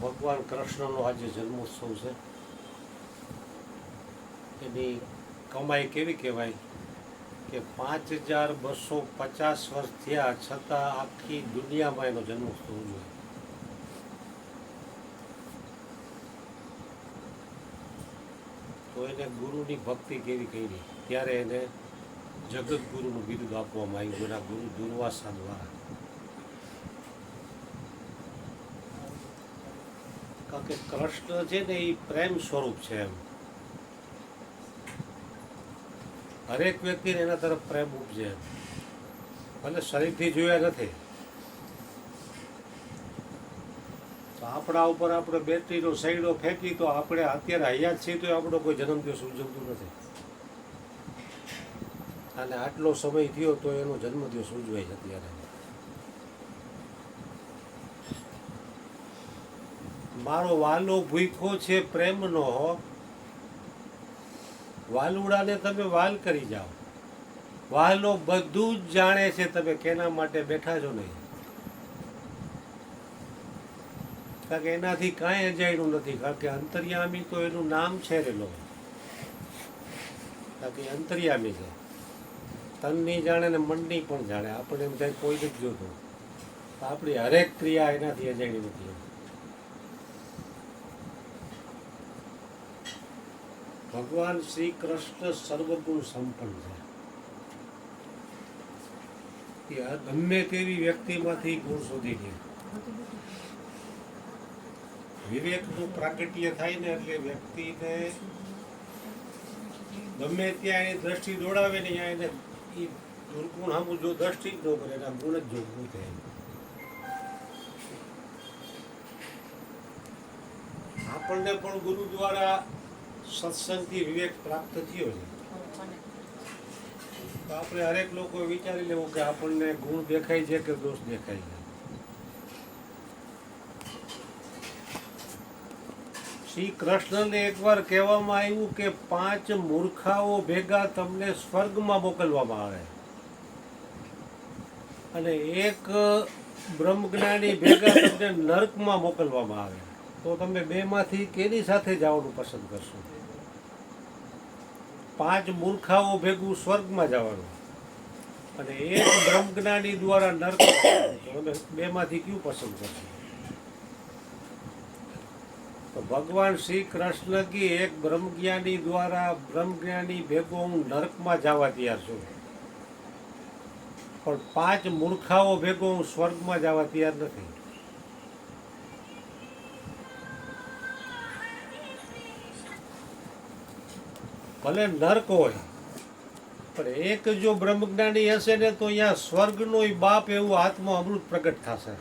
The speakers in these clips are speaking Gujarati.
ભગવાન કૃષ્ણનો આજે જન્મોત્સવ છે. એની કમાઈ કેવી કહેવાય કે 5250 વર્ષ થયા છતાં આખી દુનિયામાં એનો જન્મોત્સવ ઉજવાય. તો એને ગુરુની ભક્તિ કેવી કરી ત્યારે એને જગતગુરુનું બિરુદ આપવામાં આવ્યું એના ગુરુ દુર્વાસા દ્વારા. કારણ કે કૃષ્ણ છે ને એ પ્રેમ સ્વરૂપ છે એમ. હરેક વ્યક્તિને એના તરફ પ્રેમ ઉપજે એમ. ભલે શરીરથી જોયા નથી તો આપણા ઉપર આપણે બેટરીનો સૈડો ફેંકી તો આપણે અત્યારે હયાત છીએ તો આપણો કોઈ જન્મદિવસ ઉજવતું નથી. અને આટલો સમય થયો તો એનો જન્મદિવસ ઉજવાય છે અત્યારે. મારો વાલો ભૂખ્યો છે પ્રેમનો, વાલુડાને તમે વાલ કરી જાઓ. વાલો બધું જ જાણે છે, તમે કેના માટે બેઠા છો નહીં. કારણ કે એનાથી કાંઈ અજાયણું નથી. કારણ કે અંતર્યામી તો એનું નામ છે રેલો. કારણ કે અંતર્યામી છે. તનની જાણે ને મનની પણ જાણે. આપણે એમ થાય કોઈ નથી જોતું. આપણી હરેક ક્રિયા એનાથી અજાયણી નથી. ભગવાન શ્રી કૃષ્ણ સર્વગુણ સંપન્ન છે. ગમે તેવી વ્યક્તિમાંથી ગુણ શોધી લે. વિવેકનું પ્રાકટ્ય થાય ને એટલે વ્યક્તિને ગમે ત્યાં એની દ્રષ્ટિ દોડાવે ને ત્યાં એને એ દુર્ગુણ સામું જો દ્રષ્ટિ જ ન કરે એના ગુણ જ જોવું થાય. આપણને પણ ગુરુ દ્વારા સત્સંગથી વિવેક પ્રાપ્ત થયો છે. તો આપણે હરેક લોકો વિચારી લેવું કે આપણને ગુણ દેખાય છે કે દોષ દેખાય છે. શ્રી કૃષ્ણને એકવાર કહેવામાં આવ્યું કે 5 મૂર્ખાઓ ભેગા તમને સ્વર્ગમાં મોકલવામાં આવે અને એક બ્રહ્મજ્ઞાની ભેગા તમને નર્કમાં મોકલવામાં આવે. તો તમે બેમાંથી કેની સાથે જવાનું પસંદ કરશો? 5 મૂર્ખાઓ ભેગું સ્વર્ગમાં જવાનું અને એક બ્રહ્મજ્ઞાની દ્વારા નર્કમાં. તમે બેમાંથી કયું પસંદ કરશો? તો ભગવાન શ્રી કૃષ્ણ કી એક બ્રહ્મજ્ઞાની દ્વારા બ્રહ્મજ્ઞાની ભેગો હું નર્કમાં જવા તૈયાર છું, પણ 5 મૂર્ખાઓ ભેગો હું સ્વર્ગમાં જવા તૈયાર નથી. ભલે નર્ક હોય પણ એક જો બ્રહ્મજ્ઞાની હશે ને તો અહીંયા સ્વર્ગનો બાપ એવું આત્મ અમૃત પ્રગટ થશે.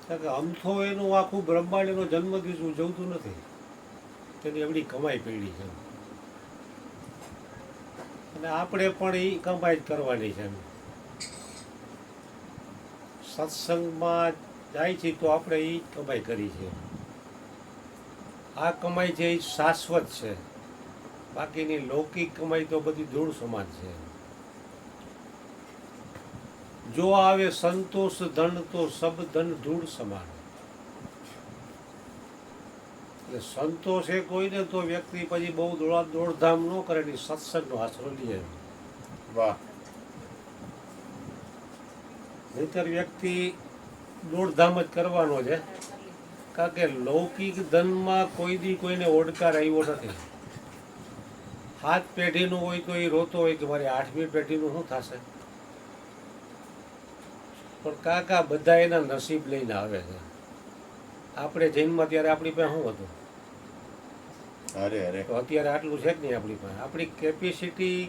કારણ કે અમથો એનું આખું બ્રહ્માંડ એનો જન્મદિવસ ઉજવતું નથી. તેની એવડી કમાઈ પડી છે અને આપણે પણ એ કમાઈ જ કરવાની છે. સત્સંગમાં જાય છે તો આપણે એ કમાઈ કરી છે. આ કમાઈ છે એ શાશ્વત છે. બાકીની લૌકિક કમાઈ તો બધી ધૂળ સમાન છે. જો આવે સંતોષ ધન તો સબ ધન ધૂળ સમાન. એટલે સંતોષ એ કોઈને તો વ્યક્તિ પછી બહુ દોડધામ ન કરે ની સત્સંગનો આશરો લે. વાહ. નહીંતર વ્યક્તિ દોડધામ જ કરવાનો છે. કારણ કે લૌકિક ધનમાં કોઈ દી કોઈને ઓડકાર આવ્યો નથી. 7 પેઢીનું હોય તો એ રોતો હોય કે મારી 8મી પેઢીનું શું થશે. પણ કાકા બધા એના નસીબ લઈને આવે છે. આપણે જન્મમાં ત્યારે આપણી પાસે શું હતું? તો અત્યારે આટલું છે જ નહીં આપણી પાસે. આપણી કેપેસિટી,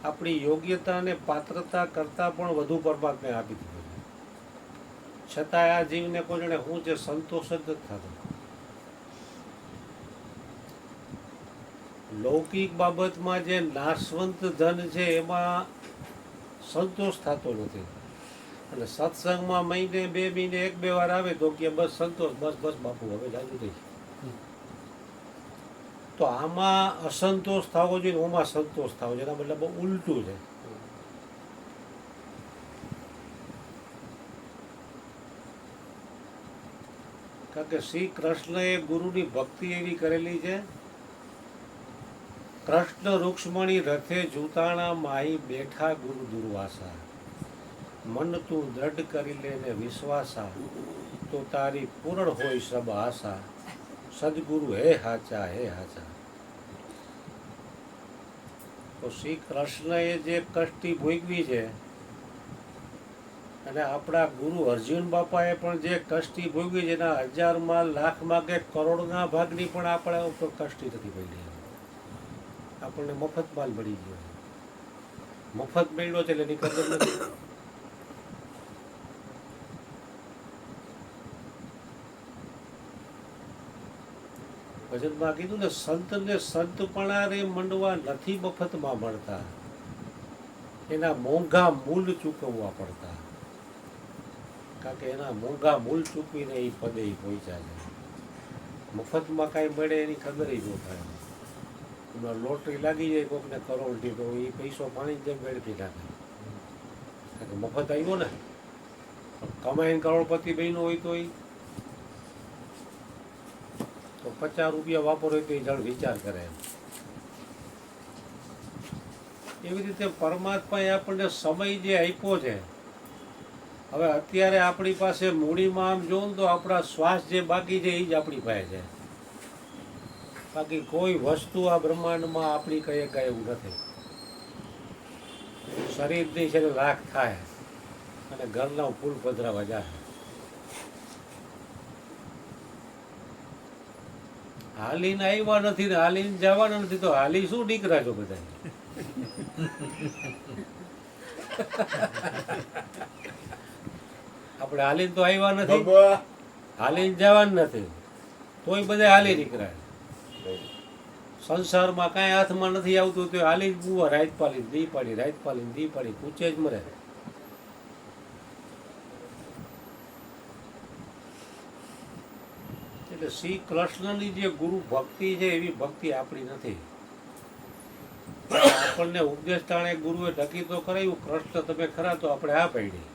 આપણી યોગ્યતા અને પાત્રતા કરતાં પણ વધુ પરમાત્માએ આપી દીધું છે. છતાં આ જીવને કોઈ જણે શું છે સંતોષ જ નથી થતો. લૌકિક બાબતમાં જે નાશવંત ધન છે એમાં સંતોષ થતો નથી. અને સત્સંગમાં મહિને 2 મહિને 1-2 વાર આવે તો કે બસ સંતોષ, બસ બસ બાપુ હવે જાજુ થઈ. તો આમાં અસંતોષ થવો જોઈએ, ઓમાં સંતોષ થવો જોઈએ, એના મતલબ ઉલટું છે. કારણ કે શ્રી કૃષ્ણએ ગુરુની ભક્તિ એવી કરેલી છે. કૃષ્ણ રૂક્ષ્મણી રથે જૂતાણા માહી બેઠા ગુરુ દુર્વાસા, મન તું દ્રઢ કરી લેને વિશ્વાસા, તો તારી પૂર્ણ હોય સબ આશા, સદગુરુ હે હાચા હે હાચા. તો શ્રી કૃષ્ણએ જે કષ્ટી ભોગવી છે, અને આપણા ગુરુ અર્જુન બાપાએ પણ જે કષ્ટી ભોગવી છે, એના હજારમાં લાખમાં કે કરોડના ભાગની પણ આપણે ઉપર કષ્ટી નથી પડી. આપણને મફત માલ મળી ગયો, મફત મળ્યો છે એટલે એની કદર નથી. ભજનમાં કીધું ને, સંતને સંતપણા રે મંડવા નથી મફતમાં મળતા, એના મોંઘા મૂલ ચૂકવવા પડતા. કારણ કે એના મોંઘા મૂલ ચૂકવીને એ પદે પહોંચ્યા છે. મફતમાં કાંઈ મળે એની કદર ન થાય. લોટરી લાગી જાય કોઈકને કરોડની, તો એ પૈસો પાણી જેમ વેડફી નાખે. કારણ કે મફત આવ્યો ને, કમાઈને કરોડપતિ બન્યો હોય તો 50 રૂપિયા વાપરો તો એ જણ વિચાર કરે. એવી રીતે પરમાત્માએ આપણને સમય જે આપ્યો છે, હવે અત્યારે આપણી પાસે મૂડીમાં આમ જોઉં તો આપણા શ્વાસ જે બાકી છે એ જ આપણી પાસે છે. બાકી કોઈ વસ્તુ આ બ્રહ્માંડમાં આપણી કઈ કાંઈ એવું નથી. શરીરની છે રાખ થાય અને ઘરના ફૂલ પધરાવા જાય. હાલીને આવ્યા નથી ને હાલીને જવાના નથી, તો હાલી શું નીકળ્યા છો બધા? આપણે હાલીને તો આવ્યા નથી, હાલીને જવાનું નથી, તોય બધા હાલી નીકળ્યા. સંસારમાં કાંઈ હાથમાં નથી આવતું તો હાલી જ બુવા રાત પાલીને દી પાડી, રાત પાલીને દી પાડી, પૂછે જ મરે. એટલે શ્રી કૃષ્ણની જે ગુરુ ભક્તિ છે એવી ભક્તિ આપણી નથી. આપણને ઉપદેશ ટાણે ગુરુએ નક્કી તો કરાયું, કૃષ્ણ તમે ખરા, તો આપણે આ પાડી.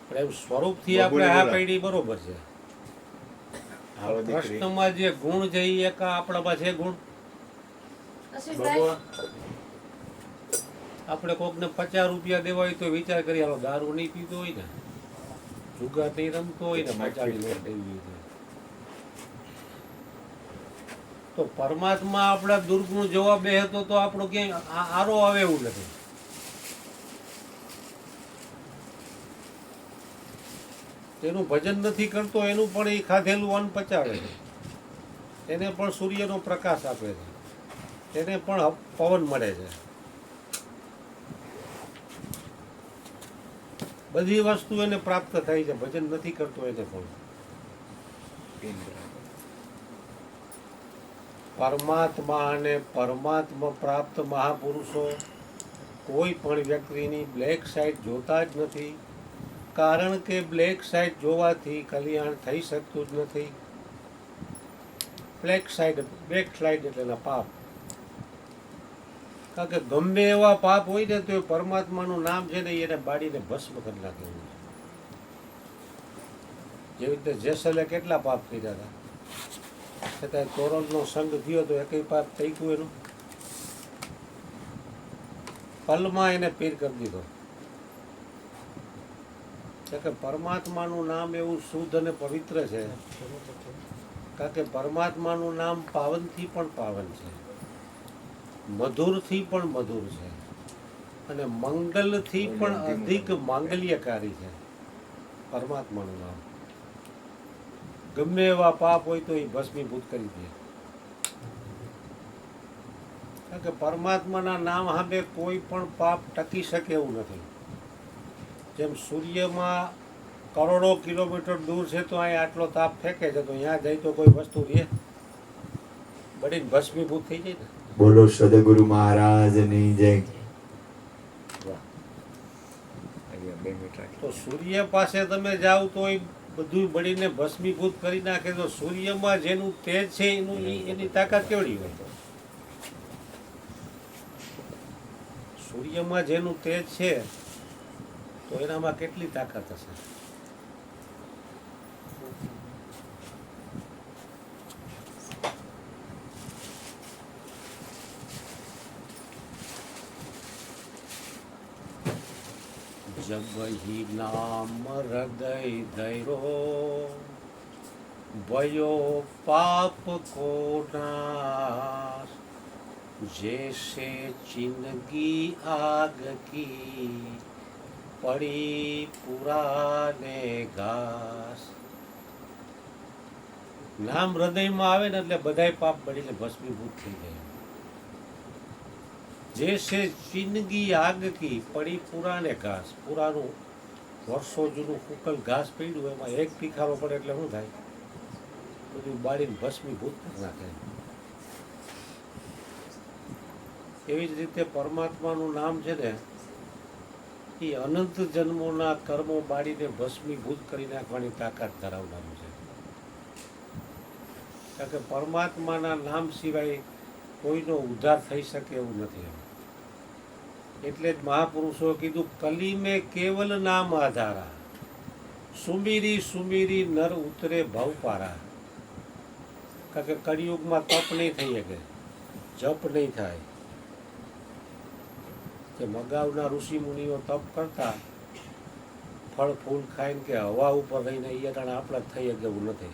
પણ એમ સ્વરૂપથી આપણે આ પાડી બરોબર છે. કૃષ્ણમાં જે ગુણ છે એ એક આપણામાં છે ગુણ. આપણે કોકને 50 રૂપિયા દેવા હોય તો વિચાર કરી, હાલો દારૂ નહીં પીતો હોય ને, જુગાર નહીં રમતો હોય ને, મચાડી નોટ દેવી હોય તો પરમાત્મા આપણા દુર્ગુણ જવાબ બેહતો તો આપણો ક્યાંય આરો આવે એવું નથી. તેનું ભજન નથી કરતો, એનું પણ એ ખાધેલું અન્ન પચાવે છે, એને પણ સૂર્યનો પ્રકાશ આપે છે, એને પણ પવન મળે છે. બધી વસ્તુ એને પ્રાપ્ત થાય છે, ભજન નથી કરતો એને પણ. પરમાત્મા અને પરમાત્મા પ્રાપ્ત મહાપુરુષો કોઈ પણ વ્યક્તિની બ્લેક સાઇડ જોતા જ નથી. કારણ કે બ્લેક સાઇડ જોવાથી કલ્યાણ થઈ શકતું જ નથી. બ્લેક સાઇડ એટલે એના પાપ. કારણ કે ગમે એવા પાપ હોય ને તો એ પરમાત્માનું નામ છે ને એને બાળીને ભસ્મ કરી નાખે. જેવી રીતે જેસલે કેટલા પાપ કર્યા હતા, છતાં તોરણનો સંગ થયો તો એકય પાપ થઈ ગયું એનું. પલમાં એને પીર કરી દીધો. કે પરમાત્માનું નામ એવું શુદ્ધ અને પવિત્ર છે. કારણ કે પરમાત્માનું નામ પાવનથી પણ પાવન છે, મધુરથી પણ મધુર છે, અને મંગલથી પણ અધિક માંગલ્યકારી છે પરમાત્માનું નામ. ગમે એવા પાપ હોય તો એ ભસ્મીભૂત કરી દે. કારણ કે પરમાત્માના નામ સામે કોઈ પણ પાપ ટકી શકે એવું નથી. જેમ સૂર્યમાં કરોડો કિલોમીટર દૂર છે તો અહીં આટલો તાપ ફેંકે છે, તો અહીંયા જાય તો કોઈ વસ્તુ રહે, બળીને ભસ્મીભૂત થઈ જાય ને. બોલો સદગુરુ મહારાજની જય. તો સૂર્ય પાસે તમે જાઓ તો બધું બળીને ભસ્મીભૂત કરી નાખે તો સૂર્યમાં જેનું તેજ છે એની તાકાત કેવડી હોય? સૂર્યમાં જેનું તેજ છે તો એનામાં કેટલી તાકાત હશે? जब ही नाम हृदय धैरो भयो पाप को नाश जैसे चिंदगी आग की पड़ी पुराने घास. નામ હૃદયમાં આવે ને એટલે બધાય પાપ બળીને ભસ્મીભૂત થઈ જાય. जैसे चिंदगी आग की पड़ी पुराने घास. पुराનું વર્ષો જૂનું ફૂકલ ઘાસ પડ્યું એમાં એક તીખારો પડે એટલે શું થાય? બધું બાળીને ભસ્મીભૂત કરી નાખે. એવી જ રીતે પરમાત્માનું નામ છે ને એ અનંત જન્મોના કર્મો બાળીને ભસ્મીભૂત કરી નાખવાની તાકાત ધરાવનારું છે. કારણ કે પરમાત્માના નામ સિવાય કોઈનો ઉદ્ધાર થઈ શકે એવું નથી. એટલે જ મહાપુરુષો કીધું કલી મેં કેવલ નામ આધારા સુમીરી સુમીરી નર ઉતરે ભવપારા. કારણ કે કળિયુગમાં તપ નહીં થઈ શકે, જપ નહીં થાય. કે મગાવના ઋષિ મુનિઓ તપ કરતા ફળ ફૂલ ખાઈને કે હવા ઉપર રહીને એ અટાણે આપણે જ થઈ શકે એવું નથી.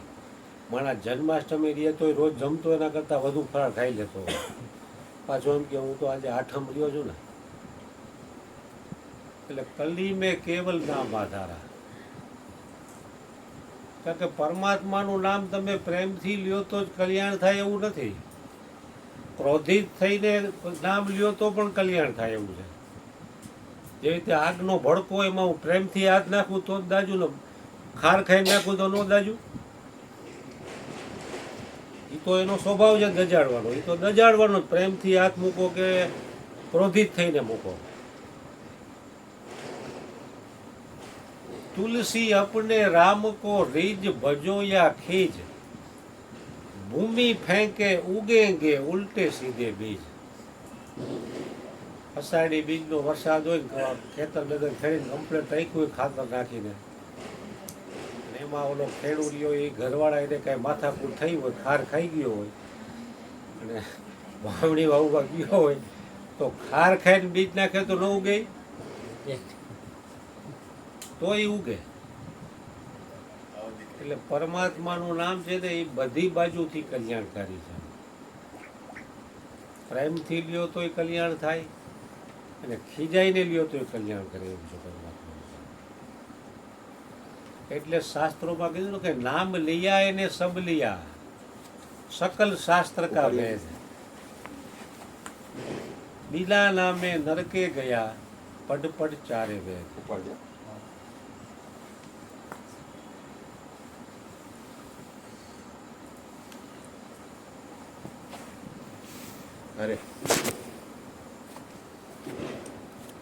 મારા જન્માષ્ટમી રહે તો રોજ જમતો એના કરતાં વધુ ફરાળ ખાઈ લેતો. પાછો એમ કે હું તો આજે આઠમ રહ્યો છું ને. એટલે કલી મેં કેવલ નામ આધારા. કારણ કે પરમાત્માનું નામ તમે પ્રેમથી લ્યો તો જ કલ્યાણ થાય એવું નથી. ક્રોધિત થઈને નામ લ્યો તો પણ કલ્યાણ થાય એવું છે. જેવી રીતે આગનો ભડકો એમાં હું પ્રેમથી હાથ નાખું તો જ દાજુ ને ખાર ખાઈ નાખું તો ન દાજુ. એ તો એનો સ્વભાવ છે દજાડવાનો. એ તો દજાડવાનો પ્રેમથી હાથ મૂકો કે ક્રોધિત થઈને મૂકો. तुलसी अपने राम को रिज भजो या खीज भूमि फेंके उगेंगे उल्टे सीधे बीज. અષાઢી બીજનો વરસાદ હોય ખેતર બેતર ખેડીને કમ્પ્લેટ રાખ્યું ખાતર નાખીને એમાં ઓલો ખેડૂત રહ્યો એ ઘરવાળા એને કાંઈ માથાકૂટ થઈ હોય, ખાર ખાઈ ગયો હોય અને વાવણી વાવવા ગયો હોય તો ખાર ખાઈને બીજ નાખે તો ન ઉગે? તો એ ઉગે. એટલે પરમાત્માનું નામ છે ને એ બધી બાજુથી કલ્યાણકારી છે. પ્રેમથી લ્યો તો એ કલ્યાણ થાય અને ખીજાઈને લ્યો તો એ કલ્યાણ કરે એમ છે પરમાત્મા. એટલે શાસ્ત્રોમાં કીધું કે નામ લિયા એને સબ લિયા સકલ શાસ્ત્ર કા વેદ બિલા નામે નરકે ગયા પડ પડ ચારે વેદ.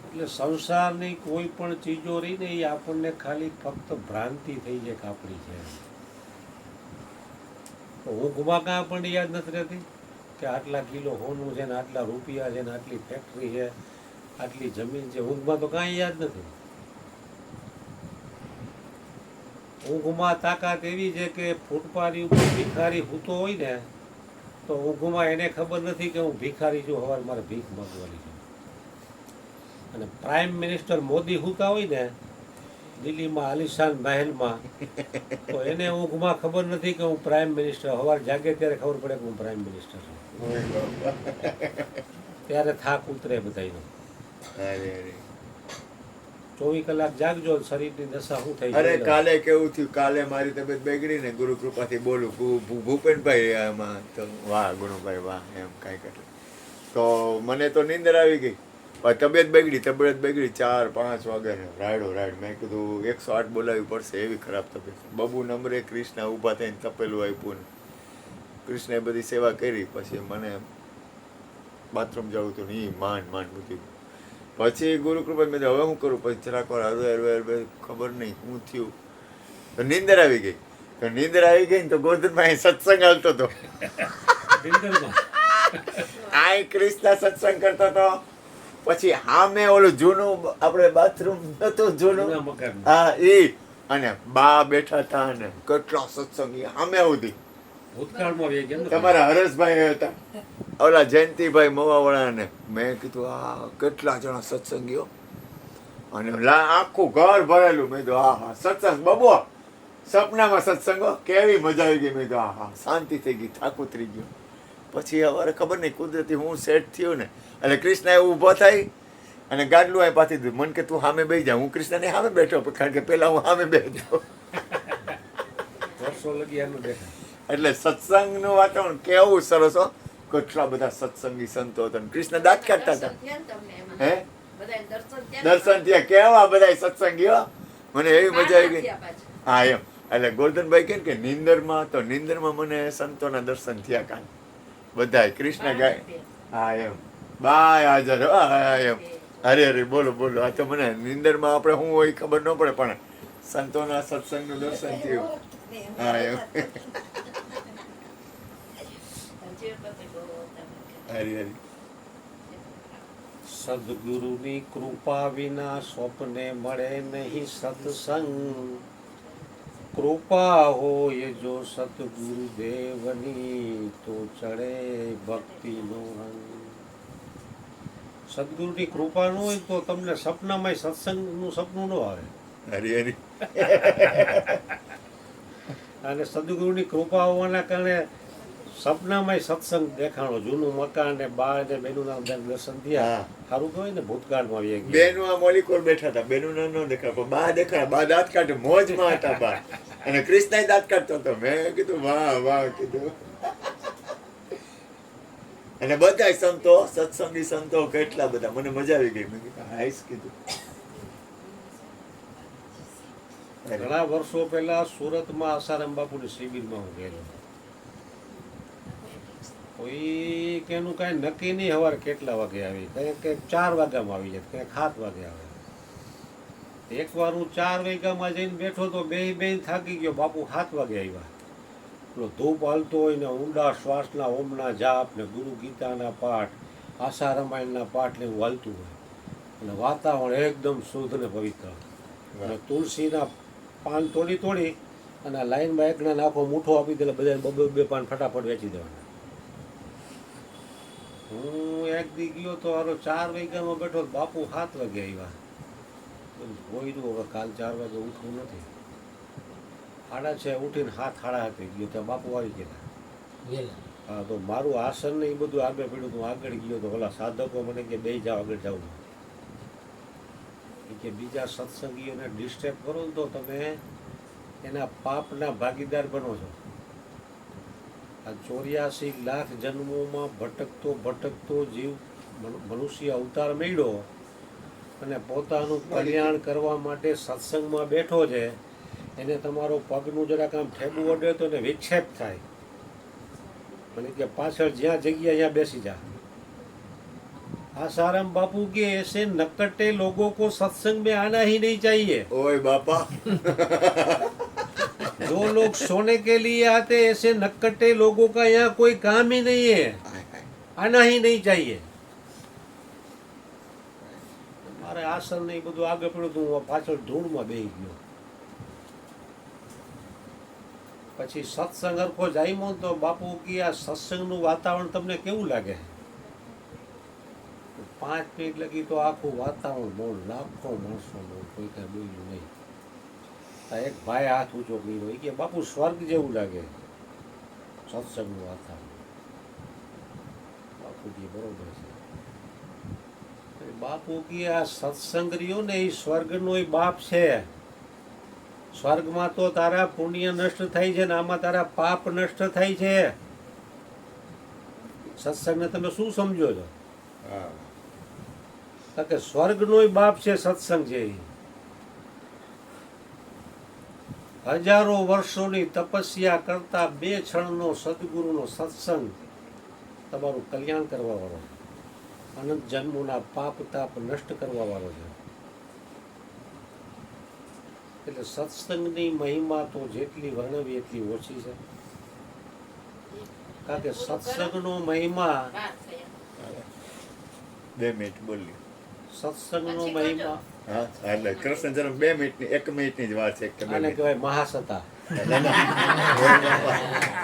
એટલે સંસારની કોઈ પણ ચીજો રહી ને એ આપણને ખાલી ફક્ત ભ્રાંતિ થઈ જાય કે આપણી છે. ઊંઘમાં કાં આપણને યાદ નથી રહેતી કે આટલા કિલો હોનું છે ને આટલા રૂપિયા છે ને આટલી ફેક્ટરી છે, આટલી જમીન છે. ઊંઘમાં તો કાંઈ યાદ નથી. ઊંઘમાં તાકાત એવી છે કે ફૂટપાથી ઉપર ભિખારી સૂતો હોય ને તો ઊંઘમાં એને ખબર નથી કે હું ભિખારી છું, હવે મારે ભીખ માંગવાની છે. અને પ્રાઇમ મિનિસ્ટર મોદી સૂતા હોય ને દિલ્હીમાં આલિશાન મહેલમાં તો એને ઊંઘમાં ખબર નથી કે હું પ્રાઇમ મિનિસ્ટર. સવાર જાગે ત્યારે ખબર પડે કે હું પ્રાઇમ મિનિસ્ટર છું. ત્યારે થાક ઉતરે બધાયનો. 24 કલાક જાગજો, શરીરની દશા શું થઈ. અરે કાલે કેવું થયું, કાલે મારી તબિયત બગડી ને ગુરુ કૃપાથી બોલું ભૂપેનભાઈ આમાં તો વાહ ગુરુભાઈ વાહ એમ કાંઈ કરે તો મને તો નીંદર આવી ગઈ. તબિયત બગડી 4-5 વાગે રાયડ મેં કીધું 108 બોલાવવી પડશે, એવી ખરાબ તબિયત. બબુ નંબરે કૃષ્ણ ઊભા થઈને તપેલું આપ્યું ને કૃષ્ણએ બધી સેવા કરી. પછી મને બાથરૂમ જવું હતું ને એ માંડ બધી. પછી ગુરુ કૃપા મેં હવે શું કરું, પછી જરાક વાર હરવે ખબર નહીં શું થયું. તો નીંદર આવી ગઈ. તો નીંદર આવી ગઈ ને તો ગોરધનભાઈ સત્સંગ હાલતો હતો. નિંદરમાં. આ ક્રિષ્ના સત્સંગ કરતો હતો. પછી સામે ઓલું જૂનું આપણે બાથરૂમ નતું જૂનું, જૂના મકાનમાં. હા એ, અને બા બેઠા હતા ને કેટલા સત્સંગી સામે સુધી. ભૂતકાળમાં રહી ગયા ને. તમારા હરેશભાઈ હતા, ઓલા જયંતિભાઈ મવાવાળા ને. મેં કીધું આ કેટલા જણા સત્સંગીઓ, અને આખું ઘર ભરેલું. મેં કીધું હા હા સત્સંગ બબો, સપનામાં સત્સંગો, કેવી મજા આવી ગઈ. મેં કીધું હા હા શાંતિ થઈ ગઈ, થાક ઉતરી ગયો. પછી હવે ખબર નહીં કુદરતી હું સેટ થયો ને, એટલે કૃષ્ણ ઊભો થઈ અને ગાડલું આ પાછી દીધું. મને કે તું સામે બેસી જા. હું કૃષ્ણને સામે બેઠો, કારણ કે પેલા હું સામે બેઠો. વર્ષો લગી એનું દેખાય. એટલે સત્સંગનું વાતાવરણ કેવું સરસ હો. કેટલા બધા સત્સંગી સંતો હતા. કૃષ્ણ દાંત કાઢતા હતા. હે દર્શન થયા, કેવા બધા સત્સંગીઓ. મને એવી મજા આવી ગઈ. હા એમ, એટલે ગોરધનભાઈ કહે કે નીંદરમાં, તો નીંદરમાં મને સંતોના દર્શન થયા કાન બધાય. કૃષ્ણ ગાય. હા એમ, બાય હાજર. હા એમ, અરે અરે બોલો બોલો. આ તો મને નીંદરમાં આપણે શું હોય ખબર ન પડે, પણ સંતોના સત્સંગનું દર્શન થયું. હા એમ, હરી હરી. સદગુરુની કૃપા વિના સ્વપ્ને મળે નહીં સત્સંગ. કૃપા હોય જો સદગુરુ દેવની તો ચડે ભક્તિનો રંગ. સદગુરુની કૃપા ન હોય તો તમને સપનામાં સત્સંગનું સપનું ન આવે. હરી હરી. અને સદગુરુની કૃપા હોવાના કારણે સપનામાં સત્સંગ દેખાણો. જૂનું મકાન ને બાળ ને બેનું નામ દર્શન થયા. હા. સારું કહેવાય ને, ભૂતકાળમાં આવી ગયા. બેનું આ મોલિકોર બેઠા હતા. બેનું ના ન દેખાય, પણ બા દેખાય. બા દાંત કાઢે, મોજમાં હતા બા. અને કૃષ્ણ દાંત કાઢતો હતો. મેં કીધું વાહ વાહ કીધું. અને બધા સંતો, સત્સંગી સંતો કેટલા બધા. મને મજા આવી ગઈ. મેં કીધું હાઈસ કીધું. ઘણા વર્ષો પહેલા સુરતમાં આસારામ બાપુની શિબિરમાં હું ગયેલો. કોઈ કેનું કાંઈ નક્કી નહીં સવારે કેટલા વાગે આવી. કંઈક 4 વાગ્યામાં આવી જાય, કંઈક 7 વાગે આવે. એકવાર હું 4 વાગ્યામાં જઈને બેઠો તો બે થાકી ગયો. બાપુ 7 વાગે આવ્યા. પેલો ધૂપ હાલતો હોય ને ઊંડા શ્વાસના ઓમના જાપ ને ગુરુ ગીતાના પાઠ, આશા રામાયણના પાઠ ને એવું હાલતું હોય. અને વાતાવરણ એકદમ શુદ્ધ ને પવિત્ર. અને તુલસીના પાન તોડી અને લાઈનમાં એકના નાખો મૂઠો આપી દે, બધા બે પાન ફટાફટ વેચી દેવાના. હું એક દી ગયો તો હારો 4 વાગ્યામાં બેઠો, બાપુ 7 વાગે આવ્યા. હોઈનું હવે કાલ 4 વાગે ઉઠવું નથી. 6:30 ઉઠીને 7:30 ગયો ત્યાં બાપુ આવી ગયા. હા, તો મારું આસન ને એ બધું આગળ પડ્યું. હું આગળ ગયો તો ઓલા સાધકો મને કે બે જાઓ, આગળ જાઉં. કે બીજા સત્સંગીઓને ડિસ્ટર્બ કરો ને તો તમે એના પાપના ભાગીદાર બનો છો. આ 84 લાખ જન્મોમાં ભટકતો જીવ મનુષ્ય અવતાર મળ્યો અને પોતાનું કલ્યાણ કરવા માટે સત્સંગમાં બેઠો છે. એને તમારો પગનું જરાક આમ ઠેબુ અડે તો એને વિક્ષેપ થાય. મને કે પાછળ જ્યાં જગ્યા ત્યાં બેસી જા. आसाराम बापू के ऐसे नकटे लोगों को सत्संग में आना ही नहीं चाहिए. ओए बापा. जो लोग सोने के लिए आते ऐसे नकटे लोगों का यहाँ कोई काम ही नहीं है. आना ही नहीं चाहिए. મારે આસન નહીં બધું આગળ પડ્યું હતું, હું પાછળ ધૂળમાં બેસી ગયો. પછી સત્સંગ હરખો જામ્યો તો બાપુ કે આ સત્સંગનું વાતાવરણ તમને કેવું લાગે? 5 મિનિટ લગી તો આખું વાતાવરણ બહુ લાખો માણસોનું, કોઈ કાંઈ બોલ્યું નહીં. એક ભાઈ હાથ ઊંચો કર્યો કે બાપુ સ્વર્ગ જેવું લાગે સત્સંગનું વાતાવરણ. બાપુ કે બરોબર છે. બાપુ કે આ સત્સંગ રહ્યો ને એ સ્વર્ગનો બાપ છે. સ્વર્ગમાં તો તારા પુણ્ય નષ્ટ થાય છે ને આમાં તારા પાપ નષ્ટ થાય છે. સત્સંગને તમે શું સમજો છો? કે સ્વર્ગનો બાપ છે સત્સંગ છે. હજારો વર્ષોની તપસ્યા કરતા 2 ક્ષણનો સદગુરુનો સત્સંગ તમારું કલ્યાણ કરવા વાળો, અનંત જન્મોના પાપ તાપ નષ્ટ કરવા વાળો છે. એટલે સત્સંગની મહિમા તો જેટલી વર્ણવી એટલી ઓછી છે. કારણ કે સત્સંગનો મહિમા, 2 મિનિટ બોલી. સત્સંગનો મહિમા હા એટલે કૃષ્ણ જન્મ 2 મિનિટની 1 મિનિટની જ વાત છે કે 2 આને મિનિટ. કહેવાય મહાસત્તા.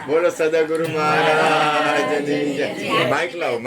બોલો સદગુરુ મહારાજ માઇક લાવો.